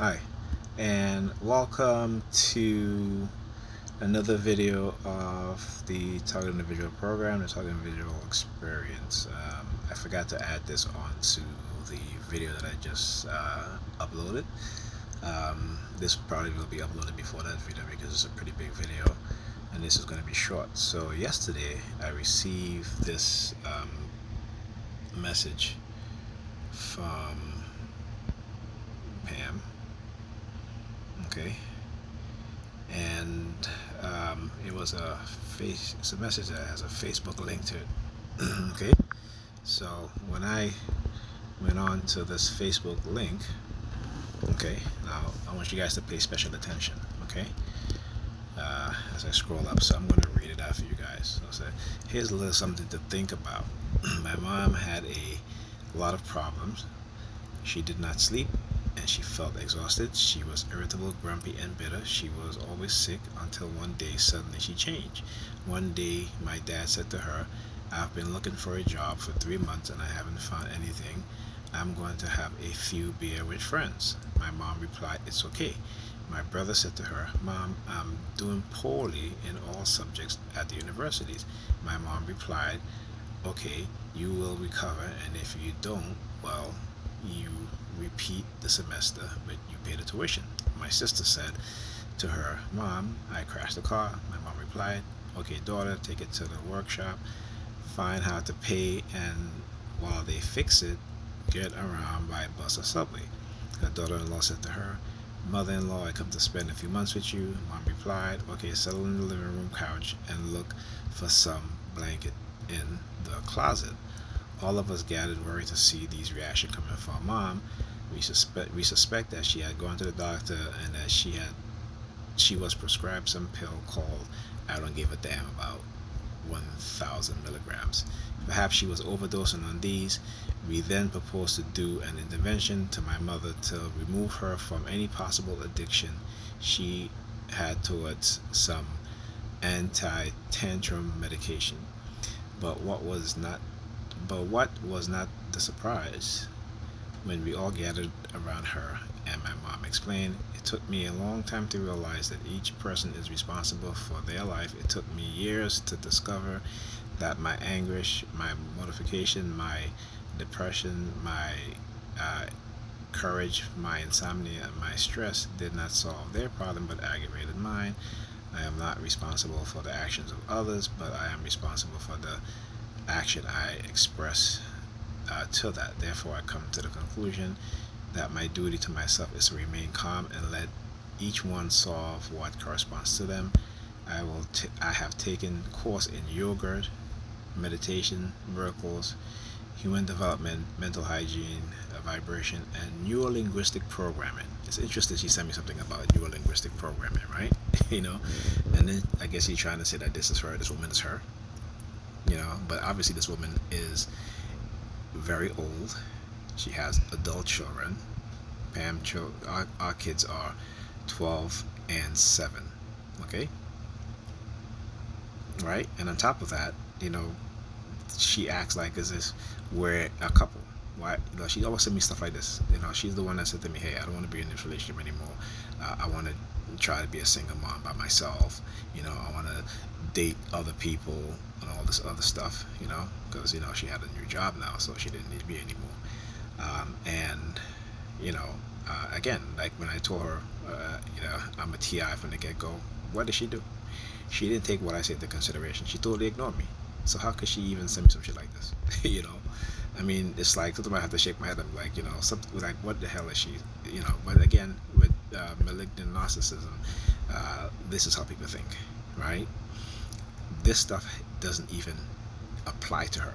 Hi, and welcome to another video of the Target Individual program, the Target Individual Experience. I forgot to add this onto the video that I just uploaded. This probably will be uploaded before that video because it's a pretty big video, and this is going to be short. So yesterday I received this message from Pam. Okay, and it's a message that has a Facebook link to it. Okay, so when I went on to this Facebook link, okay, now I want you guys to pay special attention. Okay, as I scroll up, so I'm going to read it out for you guys. So here's a little something to think about. My mom had a lot of problems. She did not sleep, and she felt exhausted. She was irritable, grumpy, and bitter. She was always sick until one day suddenly she changed. One day my dad said to her, "I've been looking for a job for 3 months and I haven't found anything. I'm going to have a few beer with friends." My mom replied, "It's okay." My brother said to her, "Mom, I'm doing poorly in all subjects at the universities." My mom replied, "Okay, you will recover, and if you don't, well, you repeat the semester, but you pay the tuition." My sister said to her, "Mom, I crashed the car." My mom replied, "Okay, daughter, take it to the workshop, find how to pay, and while they fix it, get around by bus or subway." Her daughter-in-law said to her, "Mother-in-law, I come to spend a few months with you." Mom replied, "Okay, settle in the living room couch and look for some blanket in the closet." All of us gathered worried to see these reactions coming from Mom. We suspect that she had gone to the doctor and that she was prescribed some pill called "I don't give a damn" about 1,000 milligrams. Perhaps she was overdosing on these. We then proposed to do an intervention to my mother to remove her from any possible addiction she had towards some anti-tantrum medication. But what was not the surprise when we all gathered around her and my mom explained, "It took me a long time to realize that each person is responsible for their life. It took me years to discover that my anguish, my mortification, my depression, my uh, courage, my insomnia, and my stress did not solve their problem but aggravated mine. I am not responsible for the actions of others, but I am responsible for the action I express to that. Therefore, I come to the conclusion that my duty to myself is to remain calm and let each one solve what corresponds to them. I have taken course in yoga, meditation, miracles, human development, mental hygiene, vibration, and neurolinguistic programming. It's interesting she sent me something about neurolinguistic programming, right? And then I guess he's trying to say that this is her, this woman is her, but obviously this woman is very old. She has adult children. Our kids are 12 and 7. Okay? Right? And on top of that, she acts like as if we're a couple. Why? She always send me stuff like this. She's the one that said to me, "Hey, I don't want to be in this relationship anymore. I want to try to be a single mom by myself. I want to date other people and all this other stuff. Because she had a new job now, so she didn't need me anymore." And again, like when I told her, I'm a TI from the get-go. What did she do? She didn't take what I said into consideration. She totally ignored me. So how could she even send me some shit like this? I mean, it's like sometimes I have to shake my head. I'm like, something like, what the hell is she? But again, with malignant narcissism, this is how people think, right? This stuff doesn't even apply to her,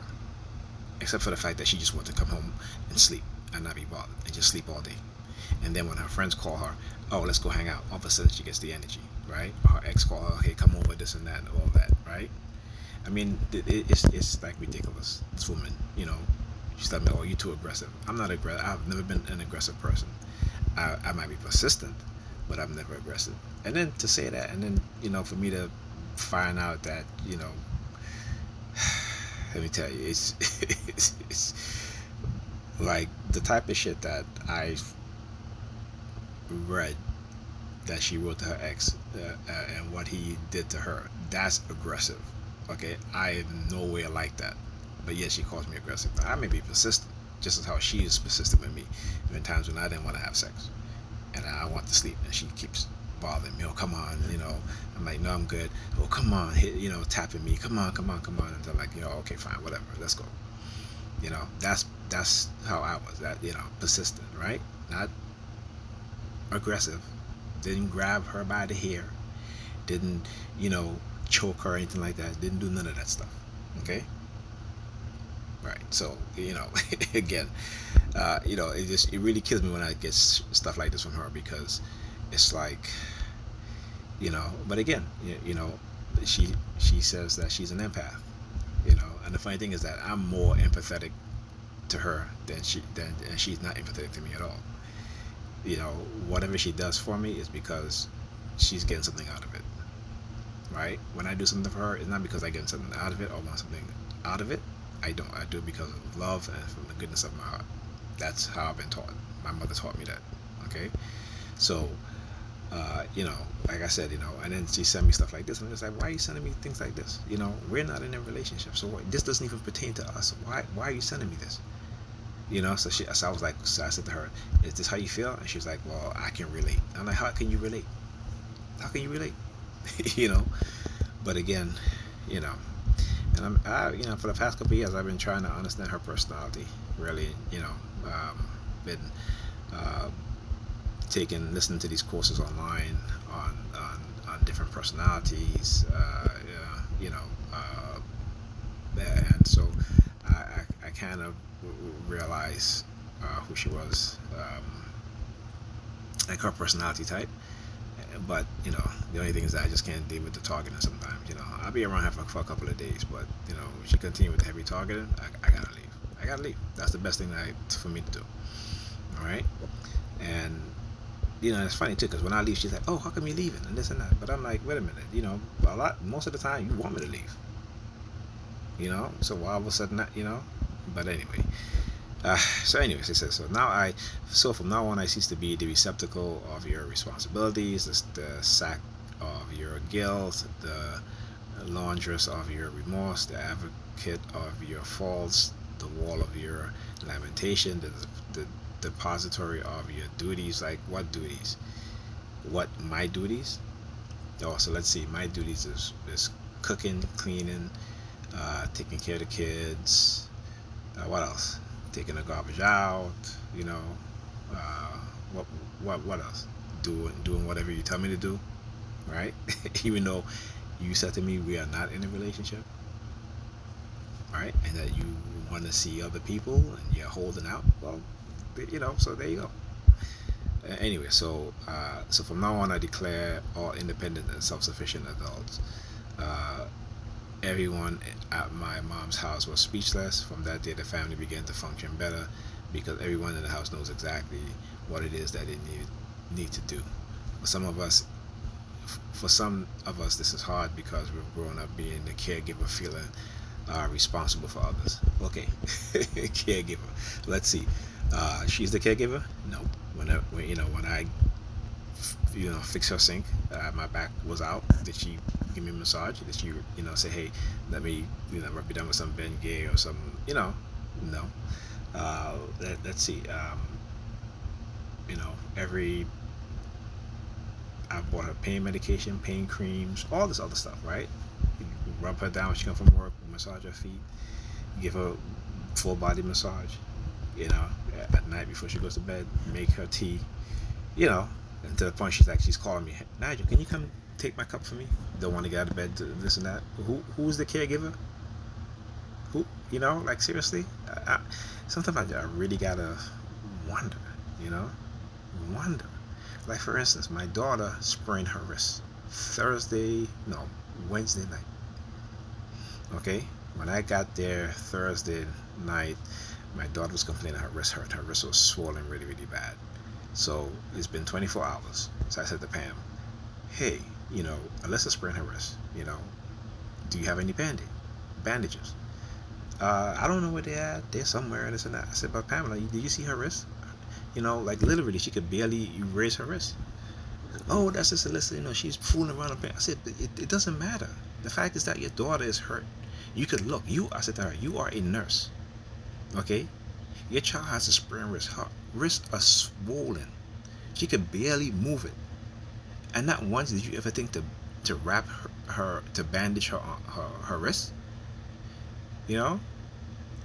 except for the fact that she just wants to come home and sleep and not be bothered and just sleep all day. And then when her friends call her, "Oh, let's go hang out," all of a sudden she gets the energy, right? Or her ex call her, "Hey, come over," this and that, and all that, right? I mean, it's like ridiculous. This woman, she's telling me, "Oh, you're too aggressive." I'm not aggressive. I've never been an aggressive person. I might be persistent, but I'm never aggressive. And then to say that, and then for me to find out that let me tell you, it's like the type of shit that I read that she wrote to her ex, and what he did to her, that's aggressive. Okay, I am nowhere like that. But yet she calls me aggressive. I may be persistent, just as how she is persistent with me. There have been times when I didn't want to have sex, and I want to sleep, and she keeps bothering me. Oh, come on, I'm like, no, I'm good. Oh, come on, tapping me. Come on, come on, come on. And I'm like, okay, fine, whatever, let's go. That's how I was. That persistent, right? Not aggressive. Didn't grab her by the hair. Didn't choke her or anything like that. Didn't do none of that stuff. Okay. Right. So again, it really kills me when I get stuff like this from her, because it's like, but again, she says that she's an empath, and the funny thing is that I'm more empathetic to her than and she's not empathetic to me at all. Whatever she does for me is because she's getting something out of it, right? When I do something for her, it's not because I get something out of it or want something out of it. I don't. I do it because of love and from the goodness of my heart. That's how I've been taught. My mother taught me that. Okay, so like I said, and then she sent me stuff like this, and I'm just like, why are you sending me things like this? We're not in a relationship, so this doesn't even pertain to us. Why are you sending me this? So I was like, so I said to her, is this how you feel? And she was like, well, I can relate. I'm like, how can you relate? How can you relate? you know, but again, you know, and for the past couple of years, I've been trying to understand her personality. Really, been uh, listening to these courses online on different personalities. And so I kind of realized who she was, like her personality type. But the only thing is that I just can't deal with the targeting sometimes. I'll be around her for a couple of days, but if she continue with the heavy targeting, I gotta leave. I gotta leave. That's the best thing for me to do. All right, and it's funny too, because when I leave, she's like, "Oh, how come you leaving?" and this and that. But I'm like, wait a minute. Most of the time, you want me to leave. So why all of a sudden not? But anyway. So anyways, it says, so from now on I cease to be the receptacle of your responsibilities, the sack of your guilt, the laundress of your remorse, the advocate of your faults, the wall of your lamentation, the depository of your duties. Like, what duties? What, my duties? Oh, so let's see, my duties is cooking, cleaning, taking care of the kids, what else? Taking the garbage out, what else? Doing whatever you tell me to do, right? Even though you said to me we are not in a relationship, right? And that you want to see other people and you're holding out. Well, so there you go. Anyway, so from now on I declare all independent and self-sufficient adults. Everyone at my mom's house was speechless. From that day, the family began to function better because everyone in the house knows exactly what it is that they need to do. For some of us, this is hard because we've grown up being the caregiver, feeling responsible for others. Okay, caregiver. Let's see. She's the caregiver? No. When I fix her sink, my back was out. Did she give me a massage? Did she say, hey, let me rub you down with some Bengay or some no. Let's see. Every I bought her pain medication, pain creams, all this other stuff, right? You rub her down when she comes from work, massage her feet, give her full body massage, at night before she goes to bed, make her tea, and to the point she's calling me, Nigel, can you come take my cup for me? Don't want to get out of bed, this and that. Who's the caregiver? Who? Like, seriously? Sometimes I really gotta wonder, wonder. Like, for instance, my daughter sprained her wrist Wednesday night. Okay, when I got there Thursday night, my daughter was complaining her wrist hurt. Her wrist was swollen really, really bad. So it's been 24 hours. So I said to Pam, hey, Alyssa sprained her wrist. Do you have any bandages? I don't know where they're at. They're somewhere, this and that. I said, but Pamela, did you see her wrist? You know, like literally, she could barely raise her wrist. Oh, that's just Alyssa. You know, she's fooling around. I said, but it doesn't matter. The fact is that your daughter is hurt. You could look. I said to her, you are a nurse. Okay? Your child has a sprained wrist. Her wrists are swollen. She could barely move it. And not once did you ever think to wrap her to bandage her wrist. You know?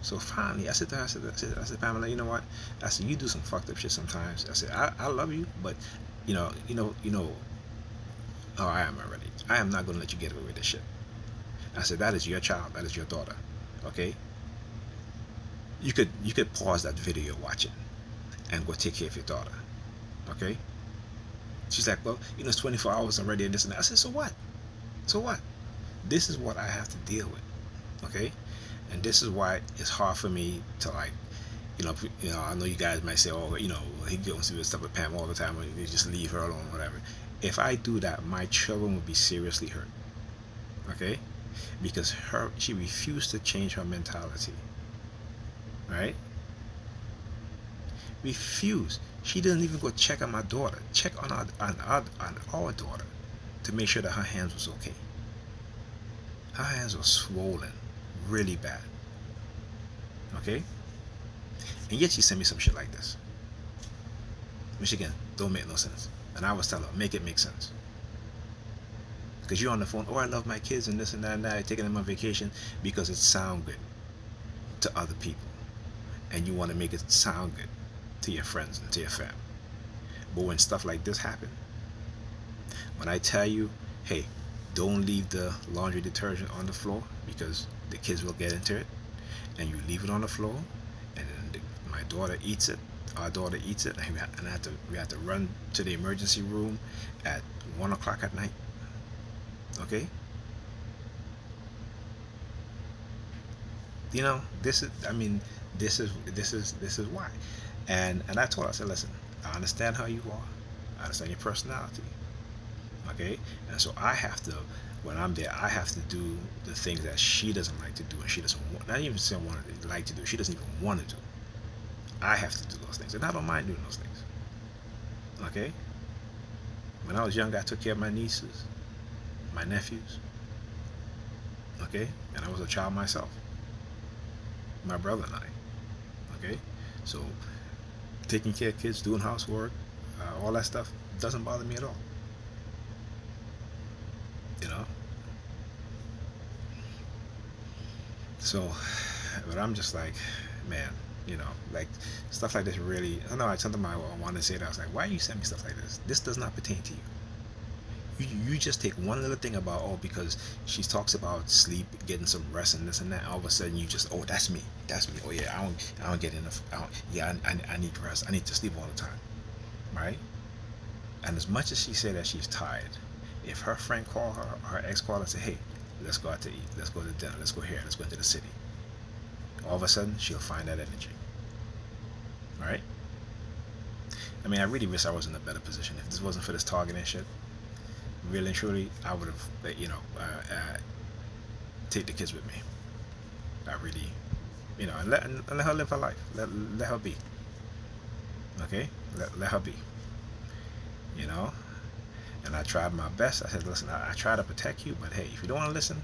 So finally, I said to her, I said, Pamela, you know what? I said, you do some fucked up shit sometimes. I said, I love you, but oh, I am already. I am not gonna let you get away with this shit. I said, that is your child, that is your daughter. Okay? You could pause that video, watch it, and go take care of your daughter. Okay? She's like, well, it's 24 hours already and this and that. I said, so what? So what? This is what I have to deal with. Okay? And this is why it's hard for me to like, I know you guys might say, oh, he goes through stuff with Pam all the time, and you just leave her alone, whatever. If I do that, my children will be seriously hurt. Okay? Because she refused to change her mentality. Right? Refuse. She doesn't even go check on my daughter. Check on our daughter to make sure that her hands was okay. Her hands were swollen, really bad. Okay? And yet she sent me some shit like this. Which again, don't make no sense. And I always tell her, make it make sense. Because you're on the phone, oh, I love my kids and this and that and that, taking them on vacation because it sounds good to other people. And you want to make it sound good to your friends and to your family. But when stuff like this happen, when I tell you, hey, don't leave the laundry detergent on the floor because the kids will get into it, and you leave it on the floor, and then my daughter eats it, our daughter eats it, and we have to run to the emergency room at 1 o'clock at night. Okay? This is why. And I told her, I said, listen, I understand how you are. I understand your personality. Okay? And so when I'm there, I have to do the things that she doesn't like to do, and she doesn't want, not even say want to like to do, she doesn't even want to do. I have to do those things, and I don't mind doing those things. Okay? When I was young, I took care of my nieces, my nephews. Okay? And I was a child myself. My brother and I. Okay? So, taking care of kids, doing housework, all that stuff doesn't bother me at all. So, but I'm just like, man, like stuff like this really, I know something I want to say that I was like, why you send me stuff like this? This does not pertain to you. You just take one little thing about, because she talks about sleep, getting some rest and this and that, all of a sudden you just, that's me. Oh yeah, I don't get enough. I need rest. I need to sleep all the time. Right? And as much as she said that she's tired, if her friend called her ex called and said, hey, let's go out to eat, let's go to dinner, let's go here, let's go into the city, all of a sudden she'll find that energy. Right? I mean, I really wish I was in a better position. If this wasn't for this targeting shit, really and truly, I would have, take the kids with me. I really, and let her live her life. Let her be. Okay? Let her be. And I tried my best. I said, listen, I try to protect you, but hey, if you don't want to listen,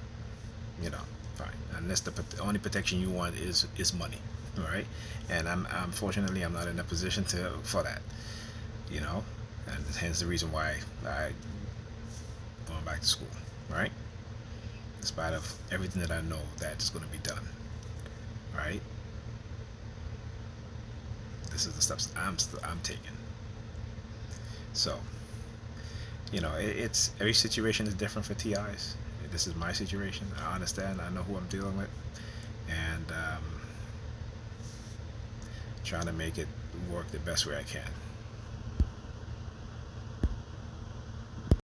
fine. Unless the only protection you want is money. All right? And unfortunately, I'm not in a position for that. And hence the reason why I going back to school, right? In spite of everything that I know that is going to be done, right? This is the steps I'm taking. So, it's every situation is different for TIs. This is my situation. I understand. I know who I'm dealing with, and trying to make it work the best way I can.